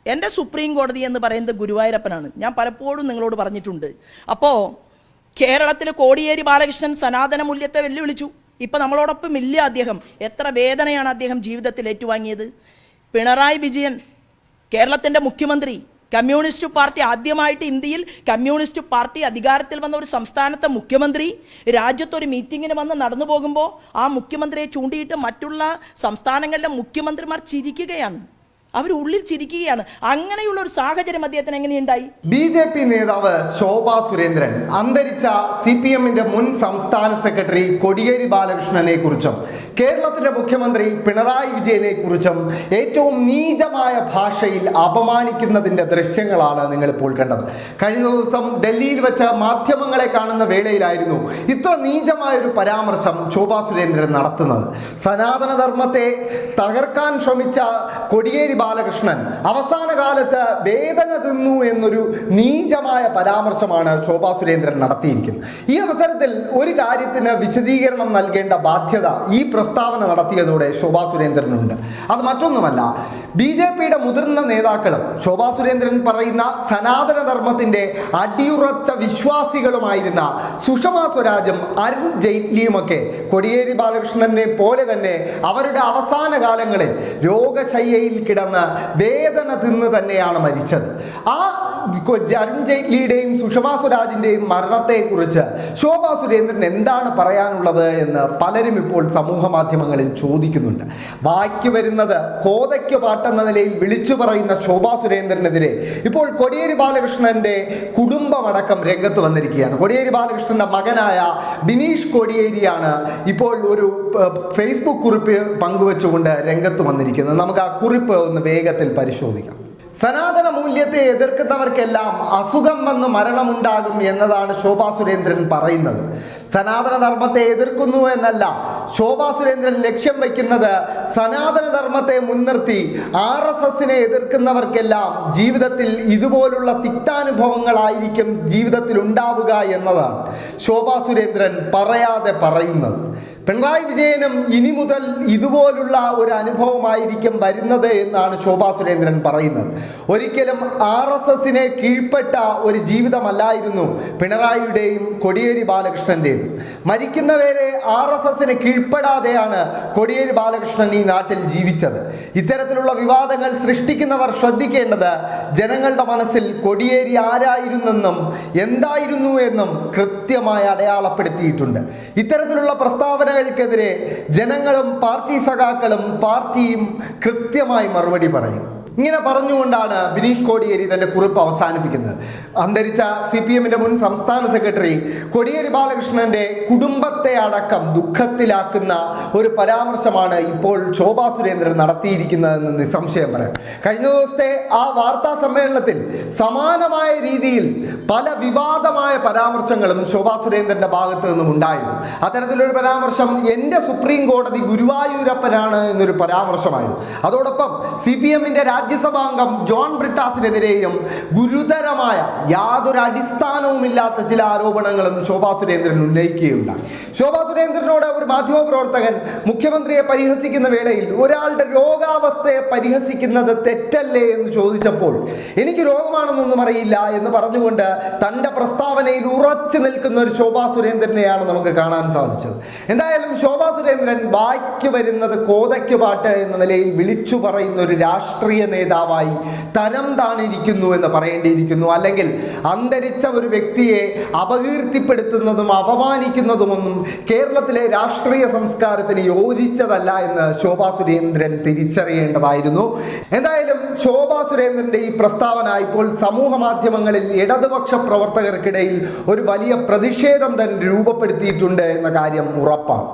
എൻ്റെ സുപ്രീം കോടതി എന്ന് പറയുന്നത് ഗുരുവായൂരപ്പനാണ്. ഞാൻ പലപ്പോഴും നിങ്ങളോട് പറഞ്ഞിട്ടുണ്ട്. അപ്പോൾ കേരളത്തിൽ കോടിയേരി ബാലകൃഷ്ണൻ സനാതന മൂല്യത്തെ വെല്ലുവിളിച്ചു. ഇപ്പം നമ്മളോടൊപ്പം ഇല്ല അദ്ദേഹം. എത്ര വേദനയാണ് അദ്ദേഹം ജീവിതത്തിൽ ഏറ്റുവാങ്ങിയത്. പിണറായി വിജയൻ കേരളത്തിൻ്റെ മുഖ്യമന്ത്രി, കമ്മ്യൂണിസ്റ്റ് പാർട്ടി, ആദ്യമായിട്ട് ഇന്ത്യയിൽ കമ്മ്യൂണിസ്റ്റ് പാർട്ടി അധികാരത്തിൽ വന്ന ഒരു സംസ്ഥാനത്തെ മുഖ്യമന്ത്രി രാജ്യത്തൊരു മീറ്റിങ്ങിന് വന്ന് നടന്നു പോകുമ്പോൾ ആ മുഖ്യമന്ത്രിയെ ചൂണ്ടിയിട്ട് മറ്റുള്ള സംസ്ഥാനങ്ങളിലെ മുഖ്യമന്ത്രിമാർ ചിരിക്കുകയാണ്. അവരുള്ളിൽ ചിരിക്കുകയാണ്. അങ്ങനെയുള്ള ഒരു സാഹചര്യം അദ്ദേഹത്തിന് എങ്ങനെയുണ്ടായി? BJP നേതാവ് ശോഭാ സുരേന്ദ്രൻ അന്തരിച്ച CPMന്റെ മുൻ സംസ്ഥാന സെക്രട്ടറി കോടിയേരി ബാലകൃഷ്ണനെ കുറിച്ചും കേരളത്തിലെ മുഖ്യമന്ത്രി പിണറായി വിജയനെ കുറിച്ചും ഏറ്റവും നീചമായ ഭാഷയിൽ അപമാനിക്കുന്നതിന്റെ ദൃശ്യങ്ങളാണ് നിങ്ങൾ ഇപ്പോൾ കണ്ടത്. കഴിഞ്ഞ ദിവസം ഡൽഹിയിൽ വെച്ച് മാധ്യമങ്ങളെ കാണുന്ന വേളയിലായിരുന്നു ഇത്ര നീചമായ ഒരു പരാമർശം ശോഭാ സുരേന്ദ്രൻ നടത്തുന്നത്. സനാതന ധർമ്മത്തെ തകർക്കാൻ ശ്രമിച്ച കോടിയേരി ബാലകൃഷ്ണൻ അവസാന കാലത്ത് വേദന തിന്നു എന്നൊരു നീചമായ പരാമർശമാണ് ശോഭാ സുരേന്ദ്രൻ നടത്തിയിരിക്കുന്നത്. ഈ അവസരത്തിൽ ഒരു കാര്യത്തിന് വിശദീകരണം നൽകേണ്ട ബാധ്യത ഈ പ്രസ്താവന നടത്തിയതോടെ ശോഭാ സുരേന്ദ്രനുണ്ട്. അത് മറ്റൊന്നുമല്ല, BJPയുടെ മുതിർന്ന നേതാക്കളും ശോഭാ സുരേന്ദ്രൻ പറയുന്ന സനാതന ധർമ്മത്തിന്റെ അടിയുറച്ച വിശ്വാസികളുമായിരുന്ന സുഷമാ സ്വരാജും അരുൺ ജെയ്റ്റ്ലിയുമൊക്കെ കോടിയേരി ബാലകൃഷ്ണനെ പോലെ തന്നെ അവരുടെ അവസാന കാലങ്ങളിൽ രോഗശയ്യയിൽ കിടന്ന് വേദന തിന്ന് തന്നെയാണ് മരിച്ചത്. ആ അരുൺ ജെയ്റ്റ്ലിയുടെയും സുഷമാ സ്വരാജിന്റെയും മരണത്തെക്കുറിച്ച് ശോഭാ സുരേന്ദ്രൻ എന്താണ് പറയാനുള്ളത് എന്ന് പലരും ഇപ്പോൾ സമൂഹ മാധ്യമങ്ങളിൽ ചോദിക്കുന്നുണ്ട്. വായിക്ക് വരുന്നത് കോതയ്ക്ക് പാട്ടെന്ന നിലയിൽ വിളിച്ചു പറയുന്ന ശോഭാ സുരേന്ദ്രനെതിരെ ഇപ്പോൾ കോടിയേരി ബാലകൃഷ്ണന്റെ കുടുംബമടക്കം രംഗത്ത് വന്നിരിക്കുകയാണ്. കോടിയേരി ബാലകൃഷ്ണന്റെ മകനായ ബിനീഷ് കോടിയേരിയാണ് ഇപ്പോൾ ഒരു ഫേസ്ബുക്ക് കുറിപ്പ് പങ്കുവെച്ചുകൊണ്ട് രംഗത്ത് വന്നിരിക്കുന്നത്. നമുക്ക് ആ കുറിപ്പ് ഒന്ന് വേഗത്തിൽ പരിശോധിക്കാം. സനാതന മൂല്യത്തെ എതിർക്കുന്നവർക്കെല്ലാം അസുഖം വന്ന് മരണമുണ്ടാകും എന്നതാണ് ശോഭാ സുരേന്ദ്രൻ പറയുന്നത്. സനാതന ധർമ്മത്തെ എതിർക്കുന്നു എന്നല്ല ശോഭാ സുരേന്ദ്രൻ ലക്ഷ്യം വയ്ക്കുന്നത്. സനാതന ധർമ്മത്തെ മുൻനിർത്തി RSSനെ എതിർക്കുന്നവർക്കെല്ലാം ജീവിതത്തിൽ ഇതുപോലുള്ള തിക്താനുഭവങ്ങളായിരിക്കും ജീവിതത്തിൽ ഉണ്ടാവുക എന്നതാണ് ശോഭാ സുരേന്ദ്രൻ പറയാതെ പറയുന്നത്. പിണറായി വിജയനും ഇനി മുതൽ ഇതുപോലുള്ള ഒരു അനുഭവമായിരിക്കും വരുന്നത് എന്നാണ് ശോഭാ സുരേന്ദ്രൻ പറയുന്നത്. ഒരിക്കലും RSSനെ കീഴ്പ്പെട്ട ഒരു ജീവിതമല്ലായിരുന്നു പിണറായിയുടെയും കോടിയേരി ബാലകൃഷ്ണൻ്റെത്. മരിക്കുന്നവരെ RSSന് കീഴ്പ്പെടാതെയാണ് കോടിയേരി ബാലകൃഷ്ണൻ ഈ നാട്ടിൽ ജീവിച്ചത്. ഇത്തരത്തിലുള്ള വിവാദങ്ങൾ സൃഷ്ടിക്കുന്നവർ ശ്രദ്ധിക്കേണ്ടത് ജനങ്ങളുടെ മനസ്സിൽ കോടിയേരി ആരായിരുന്നെന്നും എന്തായിരുന്നു എന്നും കൃത്യമായി അടയാളപ്പെടുത്തിയിട്ടുണ്ട്. ഇത്തരത്തിലുള്ള പ്രസ്താവനകൾക്കെതിരെ ജനങ്ങളും പാർട്ടി സഖാക്കളും പാർട്ടിയും കൃത്യമായി മറുപടി പറയും. ഇങ്ങനെ പറഞ്ഞുകൊണ്ടാണ് ബിനീഷ് കോടിയേരി തന്റെ കുറിപ്പ് അവസാനിപ്പിക്കുന്നത്. അന്തരിച്ച CPMന്റെ മുൻ സംസ്ഥാന സെക്രട്ടറി കോടിയേരി ബാലകൃഷ്ണന്റെ കുടുംബത്തെ അടക്കം ദുഃഖത്തിലാക്കുന്ന ഒരു പരാമർശമാണ് ഇപ്പോൾ ശോഭാ സുരേന്ദ്രൻ നടത്തിയിരിക്കുന്നതെന്ന് നിസ്സംശയം പറയാം. കഴിഞ്ഞ ദിവസത്തെ ആ വാർത്താ സമ്മേളനത്തിൽ സമാനമായ രീതിയിൽ പല വിവാദമായ പരാമർശങ്ങളും ശോഭാ സുരേന്ദ്രന്റെ ഭാഗത്തു നിന്നും ഉണ്ടായിരുന്നു. അത്തരത്തിലൊരു പരാമർശം എൻ്റെ സുപ്രീം കോടതി ഗുരുവായൂരപ്പനാണ് എന്നൊരു പരാമർശമായിരുന്നു. അതോടൊപ്പം CPMന്റെ രാജ്യസഭാംഗം ജോൺ ബ്രിട്ടാസിനെതിരെയും ഗുരുതരമായ യാതൊരു അടിസ്ഥാനവുമില്ലാത്ത ചില ആരോപണങ്ങളും ശോഭാ സുരേന്ദ്രൻ ഉന്നയിക്കുകയുണ്ടായി. ശോഭാ സുരേന്ദ്രനോട് ഒരു മാധ്യമപ്രവർത്തകൻ മുഖ്യമന്ത്രിയെ പരിഹസിക്കുന്ന വേളയിൽ ഒരാളുടെ രോഗാവസ്ഥയെ പരിഹസിക്കുന്നത് തെറ്റല്ലേ എന്ന് ചോദിച്ചപ്പോൾ എനിക്ക് രോഗമാണെന്നൊന്നും അറിയില്ല എന്ന് പറഞ്ഞുകൊണ്ട് തൻ്റെ പ്രസ്താവനയിൽ ഉറച്ചു നിൽക്കുന്ന ഒരു ശോഭാ സുരേന്ദ്രനെയാണ് നമുക്ക് കാണാൻ സാധിച്ചത്. എന്തായാലും ശോഭാ സുരേന്ദ്രൻ വായ്ക്ക് വരുന്നത് കോതയ്ക്ക് പാട്ട് എന്ന നിലയിൽ വിളിച്ചു പറയുന്ന ഒരു രാഷ്ട്രീയ നേതാവായി തരം താണിരിക്കുന്നു എന്ന് പറയേണ്ടിയിരിക്കുന്നു. അല്ലെങ്കിൽ അന്തരിച്ച ഒരു വ്യക്തിയെ അപകീർത്തിപ്പെടുത്തുന്നതും അപമാനിക്കുന്നതുമൊന്നും കേരളത്തിലെ രാഷ്ട്രീയ സംസ്കാരത്തിന് യോജിച്ചതല്ല എന്ന് ശോഭാ സുരേന്ദ്രൻ തിരിച്ചറിയേണ്ടതായിരുന്നു. എന്തായാലും ശോഭാ സുരേന്ദ്രന്റെ ഈ പ്രസ്താവന ഇപ്പോൾ സമൂഹ മാധ്യമങ്ങളിൽ ഇടതുപക്ഷ പ്രവർത്തകർക്കിടയിൽ ഒരു വലിയ പ്രതിഷേധം തന്നെ രൂപപ്പെടുത്തിയിട്ടുണ്ട് എന്ന കാര്യം ഉറപ്പാണ്.